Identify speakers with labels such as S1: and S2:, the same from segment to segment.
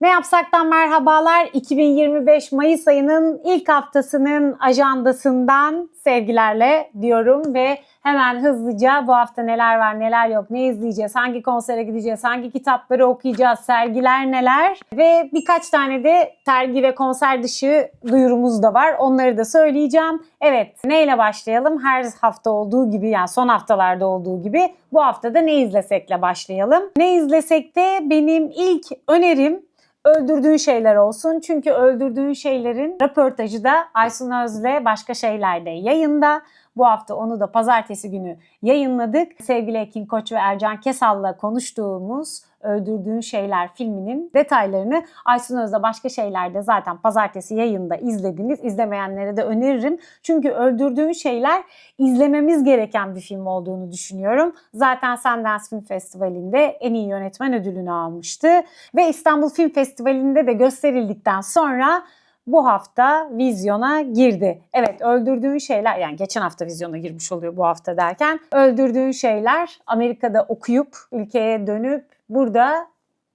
S1: Ne Yapsak'tan merhabalar. 2025 Mayıs ayının ilk haftasının ajandasından sevgilerle diyorum ve hemen hızlıca bu hafta neler var neler yok, ne izleyeceğiz, hangi konsere gideceğiz, hangi kitapları okuyacağız, sergiler neler ve birkaç tane de sergi ve konser dışı duyurumuz da var. Onları da söyleyeceğim. Evet, neyle başlayalım? Her hafta olduğu gibi, yani son haftalarda olduğu gibi bu hafta da ne izlesekle başlayalım. Ne izlesek de benim ilk önerim Öldürdüğün Şeyler olsun. Çünkü Öldürdüğün Şeyler'in röportajı da Aysun Öz'le Başka Şeyler'de yayında. Bu hafta onu da pazartesi günü yayınladık. Sevgili Ekin Koç ve Ercan Kesal'la konuştuğumuz Öldürdüğün Şeyler filminin detaylarını Aysun Öz'le Başka Şeyler'de zaten pazartesi yayında izlediniz. İzlemeyenlere de öneririm. Çünkü Öldürdüğün Şeyler izlememiz gereken bir film olduğunu düşünüyorum. Zaten Sundance Film Festivali'nde en iyi yönetmen ödülünü almıştı. Ve İstanbul Film Festivali'nde de gösterildikten sonra bu hafta vizyona girdi. Evet, Öldürdüğün Şeyler, yani geçen hafta vizyona girmiş oluyor bu hafta derken. Öldürdüğün Şeyler Amerika'da okuyup ülkeye dönüp burada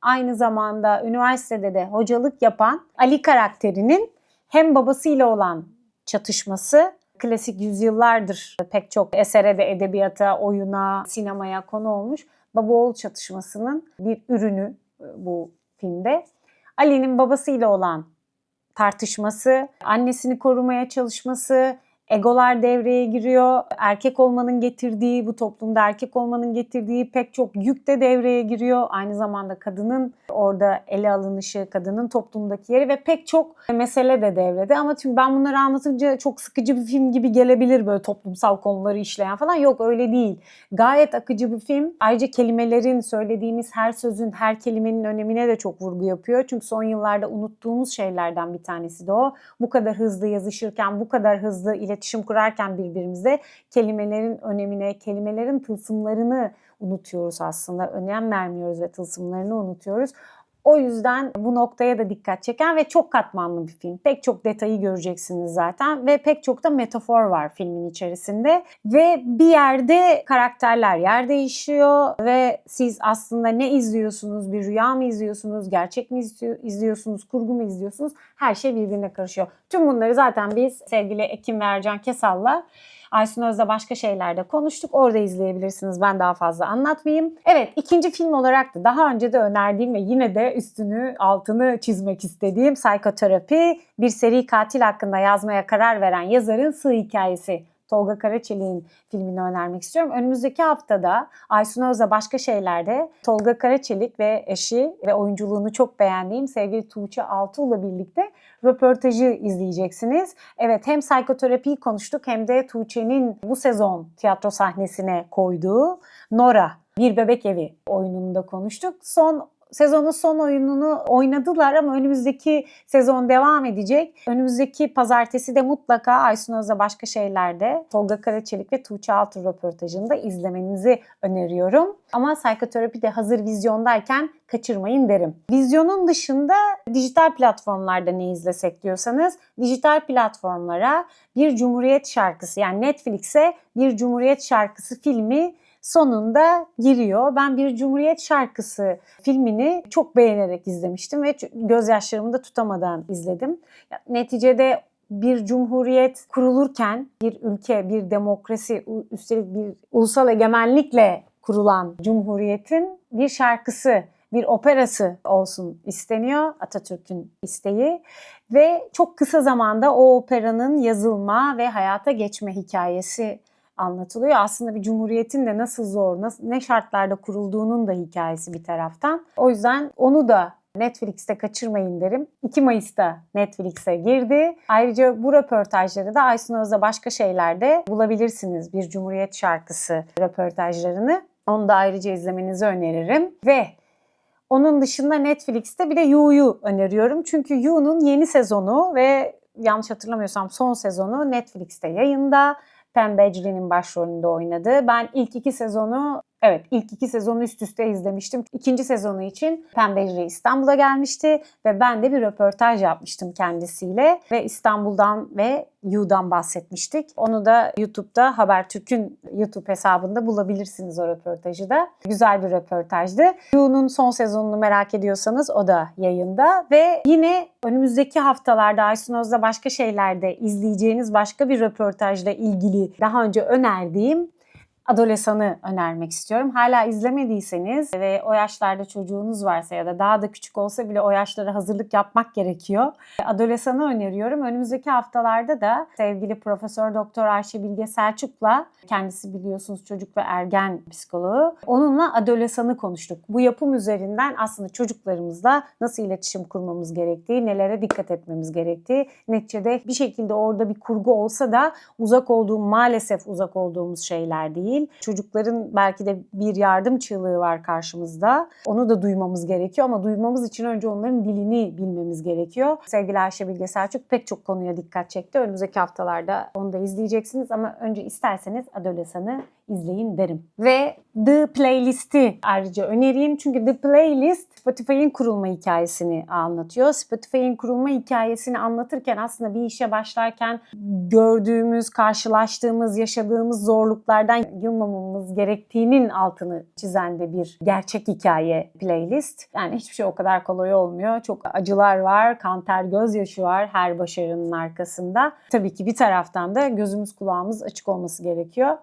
S1: aynı zamanda üniversitede de hocalık yapan Ali karakterinin hem babasıyla olan çatışması, klasik yüzyıllardır pek çok esere de edebiyata, oyuna, sinemaya konu olmuş baba oğul çatışmasının bir ürünü bu filmde. Ali'nin babasıyla olan tartışması, annesini korumaya çalışması, egolar devreye giriyor. Erkek olmanın getirdiği, bu toplumda erkek olmanın getirdiği pek çok yük de devreye giriyor. Aynı zamanda kadının orada ele alınışı, kadının toplumdaki yeri ve pek çok mesele de devrede. Ama çünkü ben bunları anlatınca çok sıkıcı bir film gibi gelebilir, böyle toplumsal konuları işleyen falan. Yok, öyle değil. Gayet akıcı bir film. Ayrıca kelimelerin, söylediğimiz her sözün, her kelimenin önemine de çok vurgu yapıyor. Çünkü son yıllarda unuttuğumuz şeylerden bir tanesi de o. Bu kadar hızlı yazışırken, bu kadar hızlı iletişim kurarken birbirimize kelimelerin önemine, kelimelerin tılsımlarını unutuyoruz aslında. Önem vermiyoruz ve tılsımlarını unutuyoruz. O yüzden bu noktaya da dikkat çeken ve çok katmanlı bir film. Pek çok detayı göreceksiniz zaten ve pek çok da metafor var filmin içerisinde. Ve bir yerde karakterler yer değişiyor ve siz aslında ne izliyorsunuz? Bir rüya mı izliyorsunuz? Gerçek mi izliyorsunuz? Kurgu mu izliyorsunuz? Her şey birbirine karışıyor. Tüm bunları zaten biz sevgili Ekim ve Ercan Kesal'la Aysun Öz'le Başka Şeyler'de konuştuk. Orada izleyebilirsiniz. Ben daha fazla anlatmayayım. Evet, ikinci film olarak da daha önce de önerdiğim ve yine de altını çizmek istediğim Psikoterapi, bir seri katil hakkında yazmaya karar veren yazarın sığ hikayesi. Tolga Karaçelik'in filmini önermek istiyorum. Önümüzdeki haftada Aysun Öz'le Başka Şeyler'de Tolga Karaçelik ve eşi ve oyunculuğunu çok beğendiğim sevgili Tuğçe Altuğ'la birlikte röportajı izleyeceksiniz. Evet, hem psikoterapiyi konuştuk hem de Tuğçe'nin bu sezon tiyatro sahnesine koyduğu Nora, Bir Bebek Evi oyununu da konuştuk. Sezonun son oyununu oynadılar ama önümüzdeki sezon devam edecek. Önümüzdeki pazartesi de mutlaka Aysun Öz'le Başka Şeyler'de Tolga Karaçelik ve Tuğçe Altuğ röportajını da izlemenizi öneriyorum. Ama psikoterapi de hazır vizyondayken kaçırmayın derim. Vizyonun dışında dijital platformlarda ne izlesek diyorsanız, dijital platformlara Bir Cumhuriyet Şarkısı, yani Netflix'e Bir Cumhuriyet Şarkısı filmi sonunda giriyor. Ben Bir Cumhuriyet Şarkısı filmini çok beğenerek izlemiştim ve gözyaşlarımı da tutamadan izledim. Neticede bir cumhuriyet kurulurken bir ülke, bir demokrasi, üstelik bir ulusal egemenlikle kurulan cumhuriyetin bir şarkısı, bir operası olsun isteniyor, Atatürk'ün isteği. Ve çok kısa zamanda o operanın yazılma ve hayata geçme hikayesi anlatılıyor. Aslında bir cumhuriyetin de nasıl zor, ne şartlarda kurulduğunun da hikayesi bir taraftan. O yüzden onu da Netflix'te kaçırmayın derim. 2 Mayıs'ta Netflix'e girdi. Ayrıca bu röportajları da Aysun Öz'le Başka Şeyler'de bulabilirsiniz. Bir Cumhuriyet Şarkısı röportajlarını. Onu da ayrıca izlemenizi öneririm. Ve onun dışında Netflix'te bir de You'yu öneriyorum. Çünkü You'nun yeni sezonu ve yanlış hatırlamıyorsam son sezonu Netflix'te yayında. Pam Bedri'nin başrolünde oynadığı. Ben ilk 2 sezonu Evet, ilk 2 sezonu üst üste izlemiştim. İkinci sezonu için Pembejre İstanbul'a gelmişti ve ben de bir röportaj yapmıştım kendisiyle ve İstanbul'dan ve You'dan bahsetmiştik. Onu da YouTube'da, Habertürk'ün YouTube hesabında bulabilirsiniz o röportajı da. Güzel bir röportajdı. You'nun son sezonunu merak ediyorsanız o da yayında ve yine önümüzdeki haftalarda Aysun Öz'le başka şeylerde izleyeceğiniz başka bir röportajla ilgili daha önce önerdiğim Adolesan'ı önermek istiyorum. Hala izlemediyseniz ve o yaşlarda çocuğunuz varsa ya da daha da küçük olsa bile o yaşlara hazırlık yapmak gerekiyor. Adolesan'ı öneriyorum. Önümüzdeki haftalarda da sevgili Profesör Doktor Ayşe Bilge Selçuk'la, kendisi biliyorsunuz çocuk ve ergen psikoloğu, onunla Adolesan'ı konuştuk. Bu yapım üzerinden aslında çocuklarımızla nasıl iletişim kurmamız gerektiği, nelere dikkat etmemiz gerektiği, neticede bir şekilde orada bir kurgu olsa da maalesef uzak olduğumuz şeyler değil. Çocukların belki de bir yardım çığlığı var karşımızda. Onu da duymamız gerekiyor ama duymamız için önce onların dilini bilmemiz gerekiyor. Sevgili Ayşe Bilge Selçuk pek çok konuya dikkat çekti. Önümüzdeki haftalarda onu da izleyeceksiniz ama önce isterseniz Adolesan'ı izleyin derim. Ve The Playlist'i ayrıca önereyim. Çünkü The Playlist Spotify'ın kurulma hikayesini anlatıyor. Spotify'ın kurulma hikayesini anlatırken aslında bir işe başlarken gördüğümüz, karşılaştığımız, yaşadığımız zorluklardan yılmamamız gerektiğinin altını çizen de bir gerçek hikaye playlist. Yani hiçbir şey o kadar kolay olmuyor. Çok acılar var, kan ter gözyaşı var her başarının arkasında. Tabii ki bir taraftan da gözümüz kulağımız açık olması gerekiyor.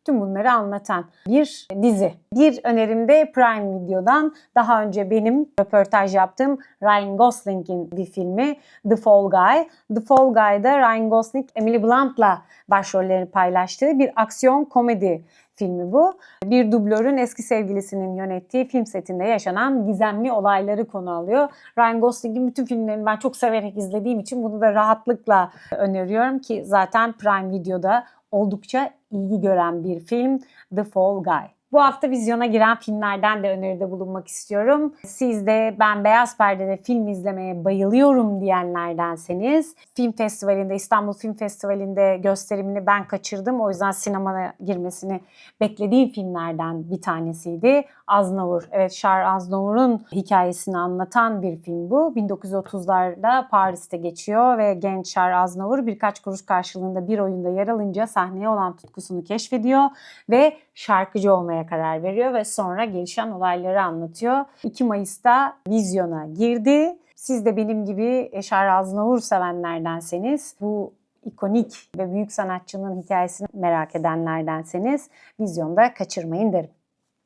S1: Tüm bunları anlatan bir dizi. Bir önerim de Prime Video'dan daha önce benim röportaj yaptığım Ryan Gosling'in bir filmi The Fall Guy. The Fall Guy'da Ryan Gosling, Emily Blunt'la başrollerini paylaştığı bir aksiyon komedi filmi bu. Bir dublörün eski sevgilisinin yönettiği film setinde yaşanan gizemli olayları konu alıyor. Ryan Gosling'in bütün filmlerini ben çok severek izlediğim için bunu da rahatlıkla öneriyorum ki zaten Prime Video'da oldukça ilgi gören bir film The Fall Guy. Bu hafta vizyona giren filmlerden de öneride bulunmak istiyorum. Siz de ben beyaz perdede film izlemeye bayılıyorum diyenlerdenseniz, film festivalinde, İstanbul Film Festivali'nde gösterimini ben kaçırdım. O yüzden sinemaya girmesini beklediğim filmlerden bir tanesiydi. Aznavour. Evet, Charles Aznavour'un hikayesini anlatan bir film bu. 1930'larda Paris'te geçiyor ve genç Charles Aznavour birkaç kuruş karşılığında bir oyunda yer alınca sahneye olan tutkusunu keşfediyor ve şarkıcı olmaya karar veriyor ve sonra gelişen olayları anlatıyor. 2 Mayıs'ta vizyona girdi. Siz de benim gibi Charles Aznavour sevenlerdenseniz, bu ikonik ve büyük sanatçının hikayesini merak edenlerdenseniz vizyonda kaçırmayın derim.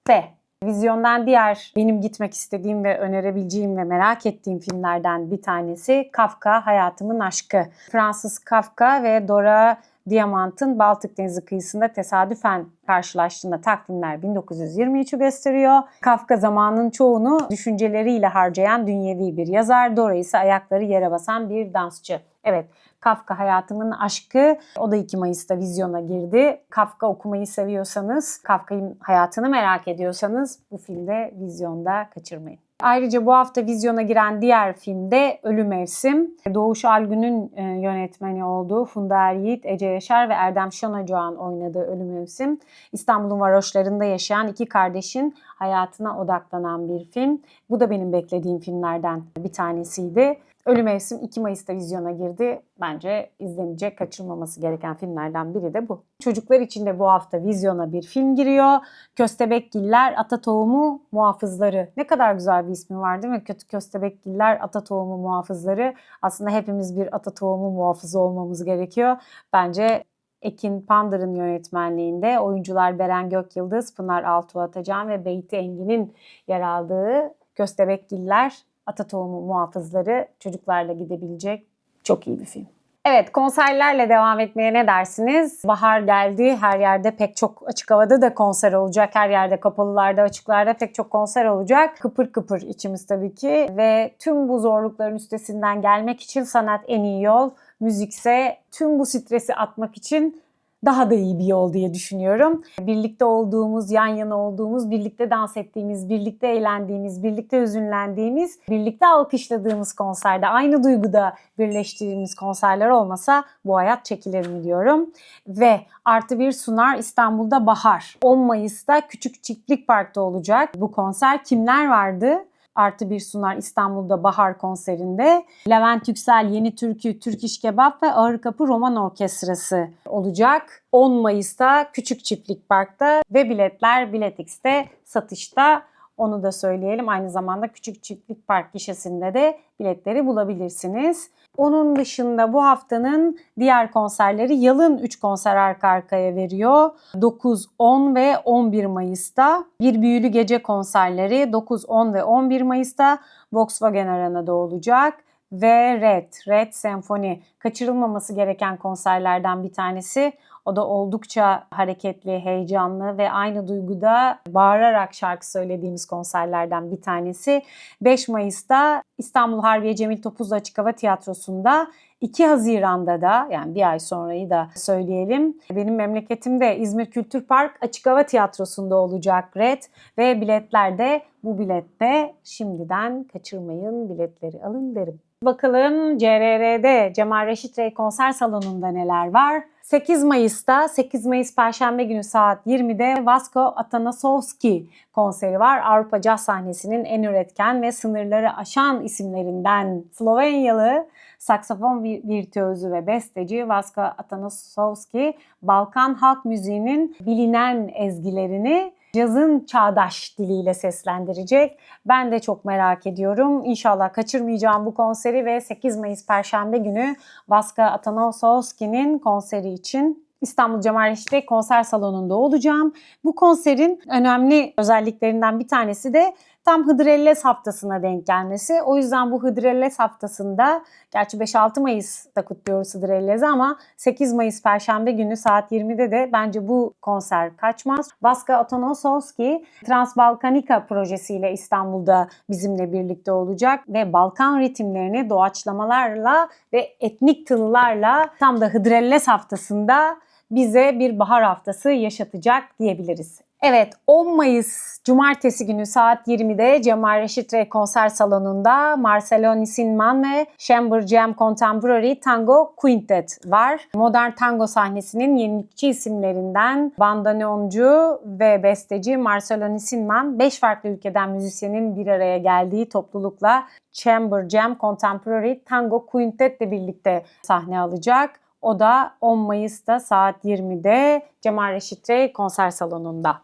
S1: Ve vizyondan diğer benim gitmek istediğim ve önerebileceğim ve merak ettiğim filmlerden bir tanesi Kafka, Hayatımın Aşkı. Francis Kafka ve Dora Diamant'ın Baltık Denizi kıyısında tesadüfen karşılaştığında takvimler 1923'ü gösteriyor. Kafka zamanın çoğunu düşünceleriyle harcayan dünyevi bir yazar, Dora ise ayakları yere basan bir dansçı. Evet, Kafka Hayatımın Aşkı, o da 2 Mayıs'ta vizyona girdi. Kafka okumayı seviyorsanız, Kafka'nın hayatını merak ediyorsanız bu filmde vizyonda kaçırmayın. Ayrıca bu hafta vizyona giren diğer film de Ölü Mevsim. Doğuş Algün'ün yönetmeni olduğu Funda Er Yiğit, Ece Yaşar ve Erdem Şanacıhan oynadığı Ölü Mevsim, İstanbul'un varoşlarında yaşayan 2 kardeşin hayatına odaklanan bir film. Bu da benim beklediğim filmlerden bir tanesiydi. Ölü Mevsim 2 Mayıs'ta vizyona girdi. Bence izlenecek, kaçırılmaması gereken filmlerden biri de bu. Çocuklar için de bu hafta vizyona bir film giriyor. Köstebekgiller Ata Tohumu Muhafızları. Ne kadar güzel bir ismi var değil mi? Köstebekgiller Ata Tohumu Muhafızları. Aslında hepimiz bir ata tohumu muhafızı olmamız gerekiyor. Bence Ekin Pandır'ın yönetmenliğinde oyuncular Beren Gökyıldız, Pınar Altuğ Atacan ve Beyti Engin'in yer aldığı Köstebekgiller Ata Tohumu Muhafızları çocuklarla gidebilecek çok iyi bir film. Evet, konserlerle devam etmeye ne dersiniz? Bahar geldi. Her yerde pek çok açık havada da konser olacak. Her yerde kapalılarda, açıklarda pek çok konser olacak. Kıpır kıpır içimiz tabii ki. Ve tüm bu zorlukların üstesinden gelmek için sanat en iyi yol. Müzikse tüm bu stresi atmak için daha da iyi bir yol diye düşünüyorum. Birlikte olduğumuz, yan yana olduğumuz, birlikte dans ettiğimiz, birlikte eğlendiğimiz, birlikte hüzünlendiğimiz, birlikte alkışladığımız konserde, aynı duyguda birleştiğimiz konserler olmasa bu hayat çekilir mi diyorum. Ve artı bir sunar İstanbul'da Bahar. 10 Mayıs'ta Küçük Çiftlik Park'ta olacak bu konser. Kimler vardı? Artı bir sunar İstanbul'da Bahar konserinde Levent Yüksel, Yeni Türkü, Türk İş Kebap ve Ağır Kapı Roman Orkestrası olacak. 10 Mayıs'ta Küçük Çiftlik Park'ta ve biletler Biletix'te satışta. Onu da söyleyelim. Aynı zamanda Küçük Çiftlik Park gişesinde de biletleri bulabilirsiniz. Onun dışında bu haftanın diğer konserleri Yalın 3 konser arka arkaya veriyor. 9, 10 ve 11 Mayıs'ta. Bir Büyülü Gece konserleri 9, 10 ve 11 Mayıs'ta Volkswagen Arena'da olacak. Ve Red Senfoni kaçırılmaması gereken konserlerden bir tanesi. O da oldukça hareketli, heyecanlı ve aynı duyguda bağırarak şarkı söylediğimiz konserlerden bir tanesi. 5 Mayıs'ta İstanbul Harbiye Cemil Topuz Açık Hava Tiyatrosu'nda, 2 Haziran'da da, yani bir ay sonrayı da söyleyelim, benim memleketimde İzmir Kültür Park Açık Hava Tiyatrosu'nda olacak Red ve biletler de bu bilette. Şimdiden kaçırmayın, biletleri alın derim. Bakalım CRR'de Cemal Reşit Rey konser salonunda neler var? 8 Mayıs Perşembe günü saat 20'de Vasko Atanasovski konseri var. Avrupa caz sahnesinin en üretken ve sınırları aşan isimlerinden Slovenyalı saksafon virtüözü ve besteci Vasko Atanasovski, Balkan halk müziğinin bilinen ezgilerini cazın çağdaş diliyle seslendirecek. Ben de çok merak ediyorum. İnşallah kaçırmayacağım bu konseri ve 8 Mayıs Perşembe günü Vasko Atanasovski'nin konseri için İstanbul Cemal Reşit Rey konser salonunda olacağım. Bu konserin önemli özelliklerinden bir tanesi de tam Hıdrellez haftasına denk gelmesi. O yüzden bu Hıdrellez haftasında, gerçi 5-6 Mayıs'ta kutluyoruz Hıdrellez'i ama 8 Mayıs Perşembe günü saat 20'de de bence bu konser kaçmaz. Vasko Atanasovski Transbalkanika projesiyle İstanbul'da bizimle birlikte olacak ve Balkan ritimlerini doğaçlamalarla ve etnik tınılarla tam da Hıdrellez haftasında bize bir bahar haftası yaşatacak diyebiliriz. Evet, 10 Mayıs Cumartesi günü saat 20'de Cemal Reşit Rey konser salonunda Marcelo Nisinman ve Chamber Jam Contemporary Tango Quintet var. Modern tango sahnesinin yenilikçi isimlerinden bandoneoncu ve besteci Marcelo Nisinman, 5 farklı ülkeden müzisyenin bir araya geldiği toplulukla Chamber Jam Contemporary Tango Quintet ile birlikte sahne alacak. O da 10 Mayıs'ta saat 20'de Cemal Reşit Rey konser salonunda.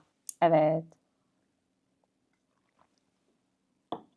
S1: Evet.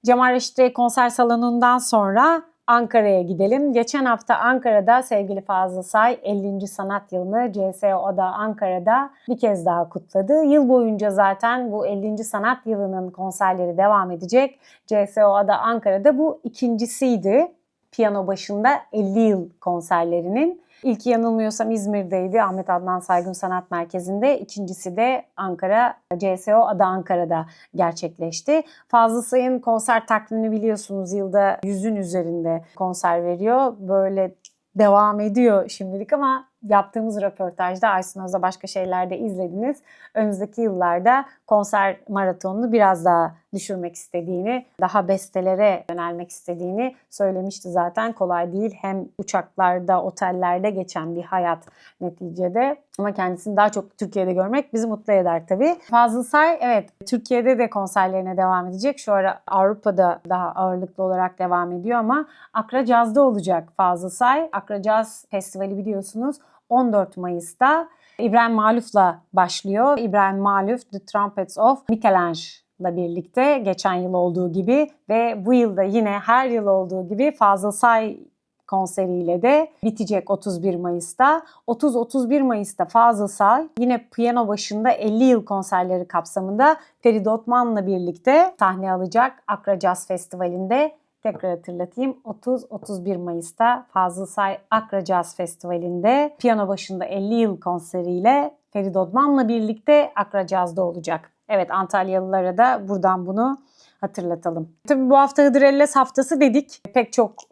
S1: Cemal Reşit Rey konser salonundan sonra Ankara'ya gidelim. Geçen hafta Ankara'da sevgili Fazıl Say 50. sanat yılını CSO'da Ankara'da bir kez daha kutladı. Yıl boyunca zaten bu 50. sanat yılının konserleri devam edecek. CSO'da Ankara'da bu ikincisiydi. Piyano başında 50 yıl konserlerinin. İlki yanılmıyorsam İzmir'deydi, Ahmet Adnan Saygun Sanat Merkezi'nde. İkincisi de Ankara, CSO Ada Ankara'da gerçekleşti. Fazıl Say'ın konser takvimini biliyorsunuz, yılda 100'ün üzerinde konser veriyor. Böyle devam ediyor şimdilik ama yaptığımız röportajda Aysun Öz'de başka şeyler de izlediniz. Önümüzdeki yıllarda konser maratonunu biraz daha düşürmek istediğini, daha bestelere yönelmek istediğini söylemişti zaten. Kolay değil. Hem uçaklarda, otellerde geçen bir hayat neticede. Ama kendisini daha çok Türkiye'de görmek bizi mutlu eder tabii. Fazıl Say, evet, Türkiye'de de konserlerine devam edecek. Şu ara Avrupa'da daha ağırlıklı olarak devam ediyor ama Akra Caz'da olacak Fazıl Say. Akra Caz Festivali biliyorsunuz 14 Mayıs'ta İbrahim Maluf'la başlıyor. İbrahim Maluf, The Trumpets of Michelange'la birlikte geçen yıl olduğu gibi ve bu yılda yine her yıl olduğu gibi Fazıl Say konseriyle de bitecek 31 Mayıs'ta. 30-31 Mayıs'ta Fazıl Say yine piyano başında 50 yıl konserleri kapsamında Ferit Otman'la birlikte sahne alacak Akra Caz Festivali'nde. Tekrar hatırlatayım, 30-31 Mayıs'ta Fazıl Say Akra Caz Festivali'nde piyano başında 50 yıl konseriyle Ferit Otman'la birlikte Akra Caz'da olacak. Evet, Antalyalılara da buradan bunu hatırlatalım. Tabii bu hafta Hıdrellez haftası dedik.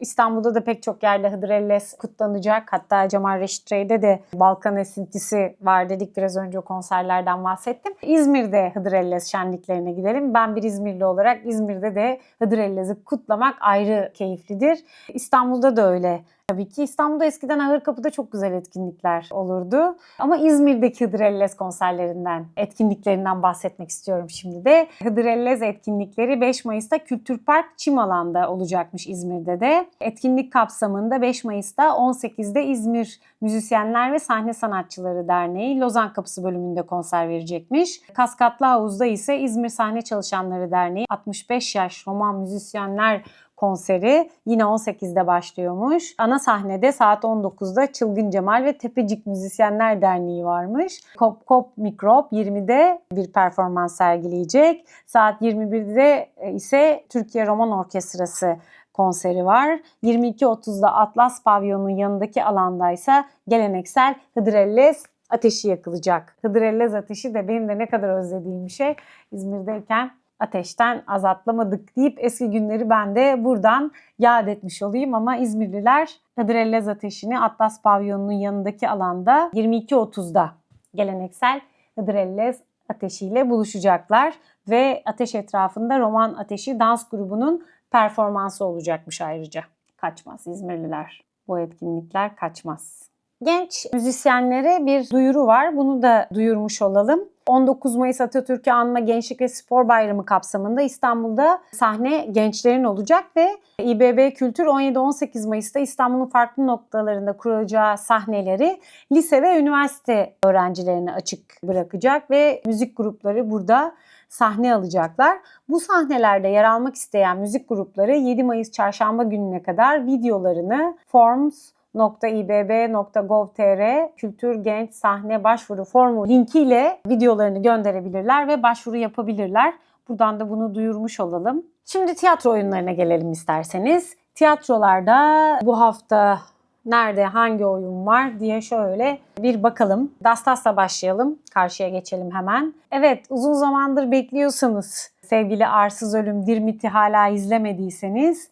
S1: İstanbul'da da pek çok yerde Hıdrellez kutlanacak. Hatta Cemal Reşit Rey'de de Balkan esintisi var dedik. Biraz önce o konserlerden bahsettim. İzmir'de Hıdrellez şenliklerine gidelim. Ben bir İzmirli olarak İzmir'de de Hıdrellez'i kutlamak ayrı keyiflidir. İstanbul'da da öyle. Tabii ki İstanbul'da eskiden Ağırkapı'da çok güzel etkinlikler olurdu. Ama İzmir'deki Hıdrellez konserlerinden, etkinliklerinden bahsetmek istiyorum şimdi de. Hıdrellez etkinlikleri 5 Mayıs'ta Kültürpark Çimalan'da olacakmış İzmir'de de. Etkinlik kapsamında 5 Mayıs'ta 18'de İzmir Müzisyenler ve Sahne Sanatçıları Derneği Lozan Kapısı bölümünde konser verecekmiş. Kaskatlı Havuz'da ise İzmir Sahne Çalışanları Derneği 65 yaş roman müzisyenler konseri yine 18'de başlıyormuş. Ana sahnede saat 19'da Çılgın Cemal ve Tepecik Müzisyenler Derneği varmış. Kop Kop Mikrop 20'de bir performans sergileyecek. Saat 21'de ise Türkiye Roman Orkestrası konseri var. 22.30'da Atlas Pavyon'un yanındaki alandaysa geleneksel Hıdrellez ateşi yakılacak. Hıdrellez ateşi de benim de ne kadar özlediğim bir şey. İzmir'deyken ateşten az atlamadık deyip eski günleri ben de buradan yad etmiş olayım. Ama İzmirliler Hıdrellez ateşini Atlas Pavyon'un yanındaki alanda 22.30'da geleneksel Hıdrellez ateşiyle buluşacaklar. Ve ateş etrafında Roman Ateşi dans grubunun performansı olacakmış ayrıca. Kaçmaz İzmirliler. Bu etkinlikler kaçmaz. Genç müzisyenlere bir duyuru var. Bunu da duyurmuş olalım. 19 Mayıs Atatürk'ü Anma Gençlik ve Spor Bayramı kapsamında İstanbul'da sahne gençlerin olacak ve İBB Kültür 17-18 Mayıs'ta İstanbul'un farklı noktalarında kuracağı sahneleri lise ve üniversite öğrencilerine açık bırakacak ve müzik grupları burada sahne alacaklar. Bu sahnelerde yer almak isteyen müzik grupları 7 Mayıs Çarşamba gününe kadar videolarını forms.ibb.gov.tr Kültür Genç Sahne Başvuru Formu linkiyle videolarını gönderebilirler ve başvuru yapabilirler. Buradan da bunu duyurmuş olalım. Şimdi tiyatro oyunlarına gelelim isterseniz. Tiyatrolarda bu hafta nerede hangi oyun var diye şöyle bir bakalım. Dastas'la başlayalım. Karşıya geçelim hemen. Evet, uzun zamandır bekliyorsanız sevgili Arsız Ölüm Dirmit'i hala izlemediyseniz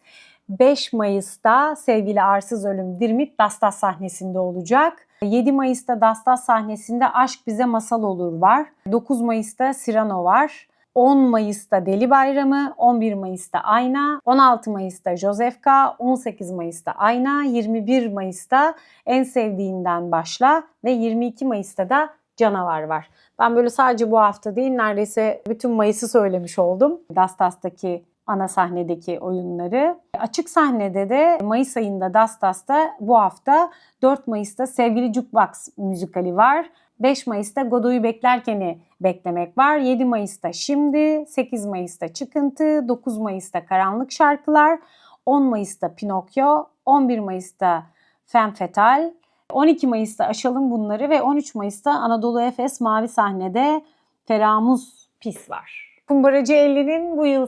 S1: 5 Mayıs'ta sevgili Arsız Ölüm Dirmit Dastas sahnesinde olacak. 7 Mayıs'ta Dastas sahnesinde Aşk Bize Masal Olur var. 9 Mayıs'ta Cyrano var. 10 Mayıs'ta Deli Bayramı, 11 Mayıs'ta Ayna, 16 Mayıs'ta Josefka, 18 Mayıs'ta Ayna, 21 Mayıs'ta En Sevdiğinden Başla ve 22 Mayıs'ta da Canavar var. Ben böyle sadece bu hafta değil neredeyse bütün Mayıs'ı söylemiş oldum. Dastas'taki ana sahnedeki oyunları. Açık sahnede de Mayıs ayında Dastas'ta bu hafta 4 Mayıs'ta Sevgili Jukebox müzikali var. 5 Mayıs'ta Godoy'u Beklerken'i beklemek var. 7 Mayıs'ta Şimdi, 8 Mayıs'ta Çıkıntı, 9 Mayıs'ta Karanlık Şarkılar, 10 Mayıs'ta Pinokyo, 11 Mayıs'ta Femme Fatale, 12 Mayıs'ta Aşalım Bunları ve 13 Mayıs'ta Anadolu Efes Mavi Sahne'de Feramuz Pis var. Kumbaracı 50'nin bu yıl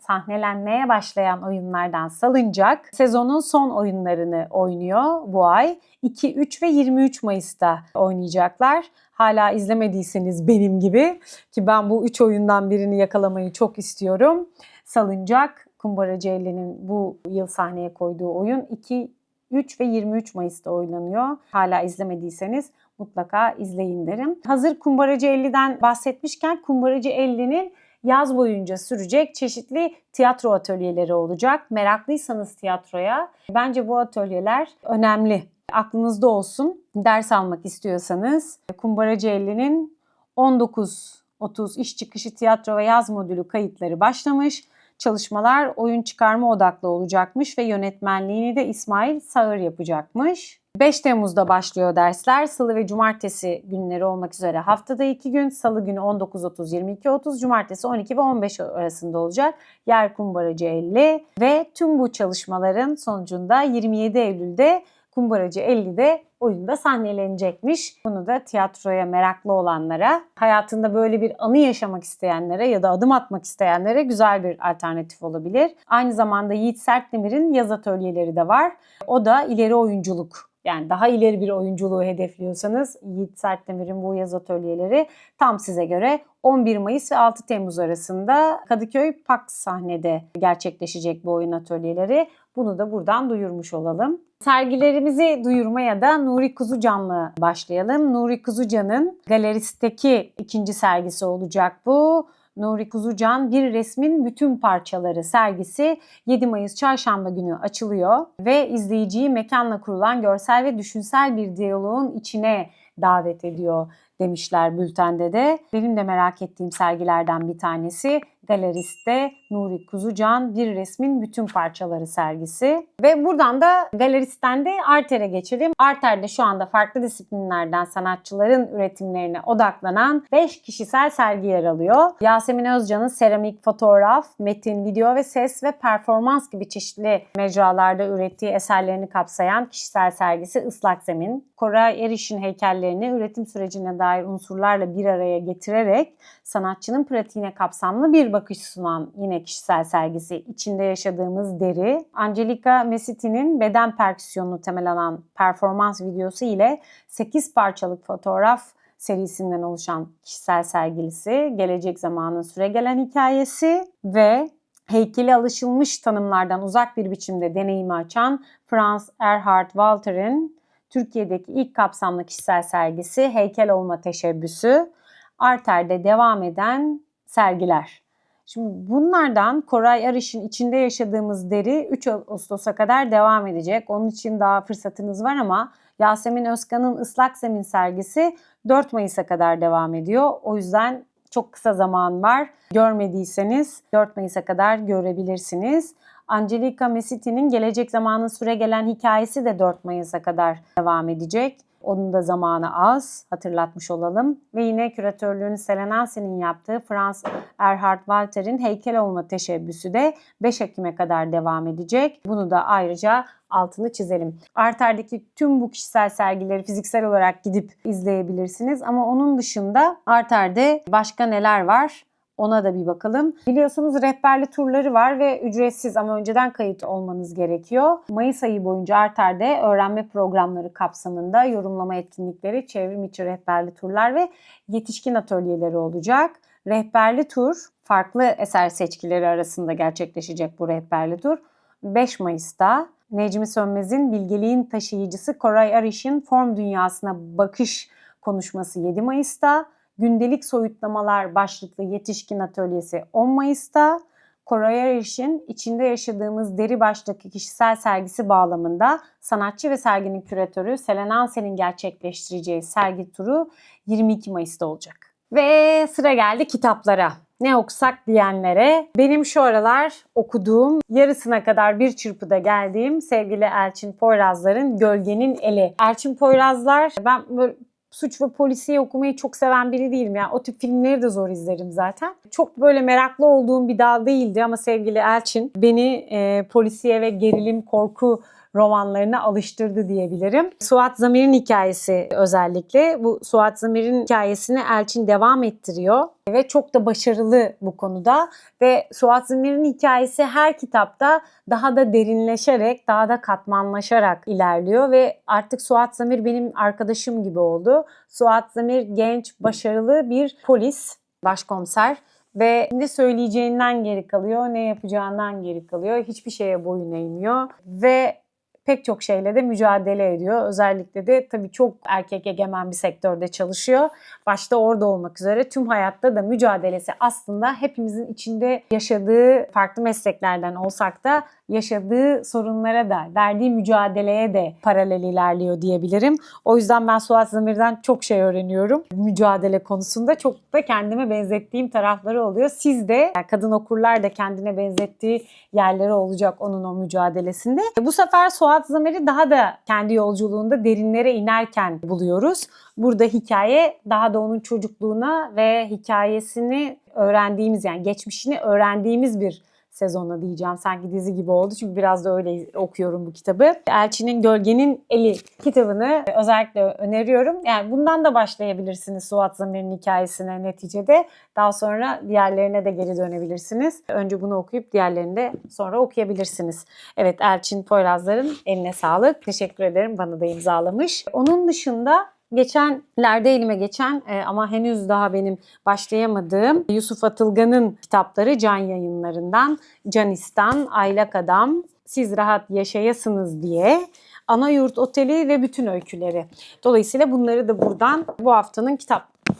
S1: sahnelenmeye başlayan oyunlardan Salıncak sezonun son oyunlarını oynuyor bu ay. 2, 3 ve 23 Mayıs'ta oynayacaklar. Hala izlemediyseniz benim gibi ki ben bu 3 oyundan birini yakalamayı çok istiyorum. Salıncak, Kumbaracı 50'nin bu yıl sahneye koyduğu oyun 2, 3 ve 23 Mayıs'ta oynanıyor. Hala izlemediyseniz mutlaka izleyin derim. Hazır Kumbaracı 50'den bahsetmişken Kumbaracı 50'nin yaz boyunca sürecek çeşitli tiyatro atölyeleri olacak. Meraklıysanız tiyatroya bence bu atölyeler önemli. Aklınızda olsun. Ders almak istiyorsanız Kumbaracı 50'nin 19.30 iş çıkışı tiyatro ve yaz modülü kayıtları başlamış. Çalışmalar oyun çıkarma odaklı olacakmış ve yönetmenliğini de İsmail Sağır yapacakmış. 5 Temmuz'da başlıyor dersler. Salı ve cumartesi günleri olmak üzere haftada 2 gün. Salı günü 19.30-22.30, cumartesi 12 ve 15 arasında olacak. Yer Kumbaracı 50 ve tüm bu çalışmaların sonucunda 27 Eylül'de Kumbaracı 50'de oyunda sahnelenecekmiş. Bunu da tiyatroya meraklı olanlara, hayatında böyle bir anı yaşamak isteyenlere ya da adım atmak isteyenlere güzel bir alternatif olabilir. Aynı zamanda Yiğit Sertdemir'in yaz atölyeleri de var. O da ileri oyunculuk yani daha ileri bir oyunculuğu hedefliyorsanız Yiğit Sertdemir'in bu yaz atölyeleri tam size göre. 11 Mayıs ve 6 Temmuz arasında Kadıköy Pax sahnede gerçekleşecek bu oyun atölyeleri. Bunu da buradan duyurmuş olalım. Sergilerimizi duyurmaya da Nuri Kuzucan'la başlayalım. Nuri Kuzucan'ın Galerist'teki ikinci sergisi olacak bu. Nuri Kuzucan Bir Resmin Bütün Parçaları sergisi 7 Mayıs Çarşamba günü açılıyor ve izleyiciyi mekanla kurulan görsel ve düşünsel bir diyaloğun içine davet ediyor demişler bültende de. Benim de merak ettiğim sergilerden bir tanesi Galerist'te Nuri Kuzucan Bir Resmin Bütün Parçaları sergisi. Ve buradan da Galerist'ten de Arter'e geçelim. Arter'de şu anda farklı disiplinlerden sanatçıların üretimlerine odaklanan 5 kişisel sergi yer alıyor. Yasemin Özcan'ın seramik, fotoğraf, metin, video ve ses ve performans gibi çeşitli mecralarda ürettiği eserlerini kapsayan kişisel sergisi Islak Zemin. Koray Eriş'in heykellerini üretim sürecine dair unsurlarla bir araya getirerek sanatçının pratiğine kapsamlı bir bakış sunan yine kişisel sergisi İçinde Yaşadığımız Deri. Angelica Mesiti'nin beden perküsyonunu temel alan performans videosu ile 8 parçalık fotoğraf serisinden oluşan kişisel sergisi Gelecek Zamanın Süregelen Hikayesi ve heykeli alışılmış tanımlardan uzak bir biçimde deneyimi açan Franz Erhard Walter'in Türkiye'deki ilk kapsamlı kişisel sergisi Heykel Olma Teşebbüsü. Arter'de devam eden sergiler. Şimdi bunlardan Koray Arış'ın İçinde Yaşadığımız Deri 3 Ağustos'a kadar devam edecek. Onun için daha fırsatınız var ama Yasemin Özkan'ın Islak Zemin sergisi 4 Mayıs'a kadar devam ediyor. O yüzden çok kısa zaman var. Görmediyseniz 4 Mayıs'a kadar görebilirsiniz. Angelica Mesiti'nin Gelecek Zamanın Süregelen Hikayesi de 4 Mayıs'a kadar devam edecek. Onun da zamanı az, hatırlatmış olalım. Ve yine küratörlüğünü Selen Ansen'in yaptığı Franz Erhard Walter'in Heykel Olma Teşebbüsü de 5 Ekim'e kadar devam edecek. Bunu da ayrıca altını çizelim. Arter'deki tüm bu kişisel sergileri fiziksel olarak gidip izleyebilirsiniz. Ama onun dışında Arter'de başka neler var? Ona da bir bakalım. Biliyorsunuz rehberli turları var ve ücretsiz ama önceden kayıt olmanız gerekiyor. Mayıs ayı boyunca Arter'de öğrenme programları kapsamında yorumlama etkinlikleri, çevrim içi rehberli turlar ve yetişkin atölyeleri olacak. Rehberli tur, farklı eser seçkileri arasında gerçekleşecek bu rehberli tur. 5 Mayıs'ta Necmi Sönmez'in Bilgeliğin Taşıyıcısı Koray Arış'ın Form Dünyasına Bakış konuşması 7 Mayıs'ta. Gündelik Soyutlamalar başlıklı yetişkin atölyesi 10 Mayıs'ta, Koray Arış'ın İçinde Yaşadığımız Deri başlıklı kişisel sergisi bağlamında sanatçı ve serginin küratörü Selen Ansen'in gerçekleştireceği sergi turu 22 Mayıs'ta olacak. Ve sıra geldi kitaplara. Ne okusak diyenlere. Benim şu aralar okuduğum, yarısına kadar bir çırpıda geldiğim sevgili Elçin Poyrazlar'ın Gölgenin Eli. Elçin Poyrazlar, ben böyle suç ve polisiye okumayı çok seven biri değilim. Yani o tip filmleri de zor izlerim zaten. Çok böyle meraklı olduğum bir dal değildi ama sevgili Elçin beni polisiye ve gerilim, korku romanlarına alıştırdı diyebilirim. Suat Zamir'in hikayesi özellikle. Bu Suat Zamir'in hikayesini Elçin devam ettiriyor ve çok da başarılı bu konuda. Ve Suat Zamir'in hikayesi her kitapta daha da derinleşerek, daha da katmanlaşarak ilerliyor ve artık Suat Zamir benim arkadaşım gibi oldu. Suat Zamir genç, başarılı bir polis, başkomiser. Ve ne söyleyeceğinden geri kalıyor, ne yapacağından geri kalıyor. Hiçbir şeye boyun eğmiyor ve pek çok şeyle de mücadele ediyor. Özellikle de tabii çok erkek egemen bir sektörde çalışıyor. Başta orada olmak üzere tüm hayatta da mücadelesi aslında hepimizin içinde yaşadığı, farklı mesleklerden olsak da yaşadığı sorunlara da, verdiği mücadeleye de paralel ilerliyor diyebilirim. O yüzden ben Suat Zamir'den çok şey öğreniyorum. Mücadele konusunda çok da kendime benzettiğim tarafları oluyor. Siz de, yani kadın okurlar da kendine benzettiği yerleri olacak onun o mücadelesinde. Bu sefer Suat Zamir'i daha da kendi yolculuğunda derinlere inerken buluyoruz. Burada hikaye daha da onun çocukluğuna ve hikayesini öğrendiğimiz, yani geçmişini öğrendiğimiz bir sezonu diyeceğim. Sanki dizi gibi oldu çünkü biraz da öyle okuyorum bu kitabı. Elçinin Gölgenin Eli kitabını özellikle öneriyorum. Yani bundan da başlayabilirsiniz Suat Zamir'in hikayesine neticede. Daha sonra diğerlerine de geri dönebilirsiniz. Önce bunu okuyup diğerlerini de sonra okuyabilirsiniz. Evet, Elçin Poyrazlar'ın eline sağlık. Teşekkür ederim, bana da imzalamış. Onun dışında geçenlerde elime geçen ama henüz daha benim başlayamadığım Yusuf Atılgan'ın kitapları Can Yayınları'ndan Canistan, Aylak Adam, Siz Rahat Yaşayasınız diye, Anayurt Oteli ve bütün öyküleri. Dolayısıyla bunları da buradan bu haftanın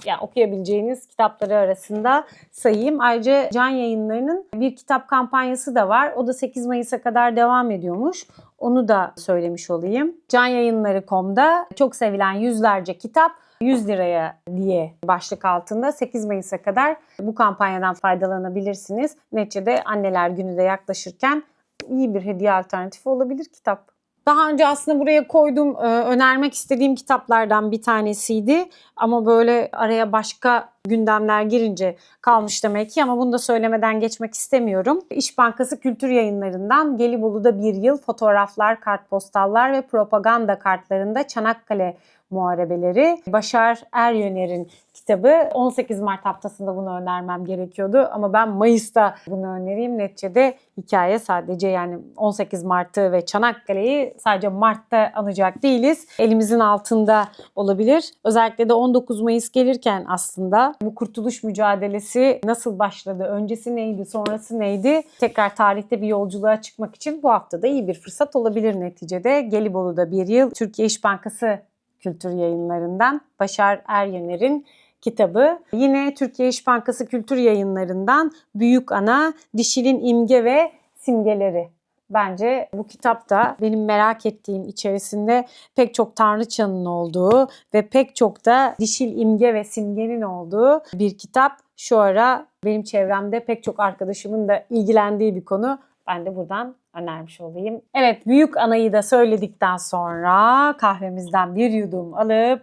S1: yani okuyabileceğiniz kitapları arasında sayayım. Ayrıca Can Yayınları'nın bir kitap kampanyası da var. O da 8 Mayıs'a kadar devam ediyormuş. Onu da söylemiş olayım. Canyayınları.com'da çok sevilen yüzlerce kitap 100 liraya diye başlık altında 8 Mayıs'a kadar bu kampanyadan faydalanabilirsiniz. Neticede Anneler Günü de yaklaşırken iyi bir hediye alternatifi olabilir kitap. Daha önce aslında buraya koyduğum, önermek istediğim kitaplardan bir tanesiydi. Ama böyle araya başka gündemler girince kalmış demek ki, ama bunu da söylemeden geçmek istemiyorum. İş Bankası Kültür Yayınları'ndan Gelibolu'da bir yıl fotoğraflar, kartpostallar ve propaganda kartlarında Çanakkale muharebeleri. Başar Eryöner'in kitabı. 18 Mart haftasında bunu önermem gerekiyordu ama ben Mayıs'ta bunu önereyim. Neticede hikaye sadece, yani 18 Mart'ı ve Çanakkale'yi sadece Mart'ta anacak değiliz. Elimizin altında olabilir. Özellikle de 19 Mayıs gelirken aslında bu kurtuluş mücadelesi nasıl başladı, öncesi neydi, sonrası neydi? Tekrar tarihte bir yolculuğa çıkmak için bu hafta da iyi bir fırsat olabilir neticede. Gelibolu'da bir yıl, Türkiye İş Bankası Kültür Yayınları'ndan Başar Eryöner'in kitabı. Yine Türkiye İş Bankası Kültür Yayınları'ndan Büyük Ana, Dişil'in İmge ve Simgeleri. Bence bu kitap da benim merak ettiğim, içerisinde pek çok tanrıçanın olduğu ve pek çok da dişil imge ve simgenin olduğu bir kitap. Şu ara benim çevremde pek çok arkadaşımın da ilgilendiği bir konu. Ben de buradan önermiş olayım. Evet, Büyük Ana'yı da söyledikten sonra kahvemizden bir yudum alıp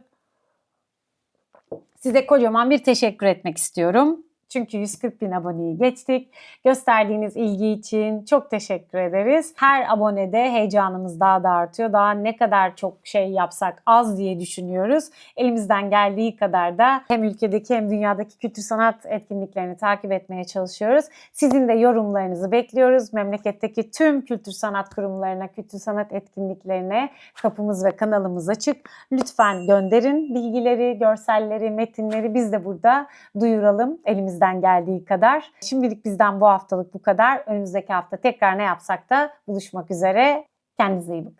S1: size kocaman bir teşekkür etmek istiyorum. Çünkü 140 bin aboneyi geçtik. Gösterdiğiniz ilgi için çok teşekkür ederiz. Her abonede heyecanımız daha da artıyor. Daha ne kadar çok şey yapsak az diye düşünüyoruz. Elimizden geldiği kadar da hem ülkedeki hem dünyadaki kültür sanat etkinliklerini takip etmeye çalışıyoruz. Sizin de yorumlarınızı bekliyoruz. Memleketteki tüm kültür sanat kurumlarına, kültür sanat etkinliklerine kapımız ve kanalımız açık. Lütfen gönderin bilgileri, görselleri, metinleri, biz de burada duyuralım elimizden geldiği kadar. Şimdilik bizden bu haftalık bu kadar. Önümüzdeki hafta tekrar ne yapsak da buluşmak üzere. Kendinize iyi bakın.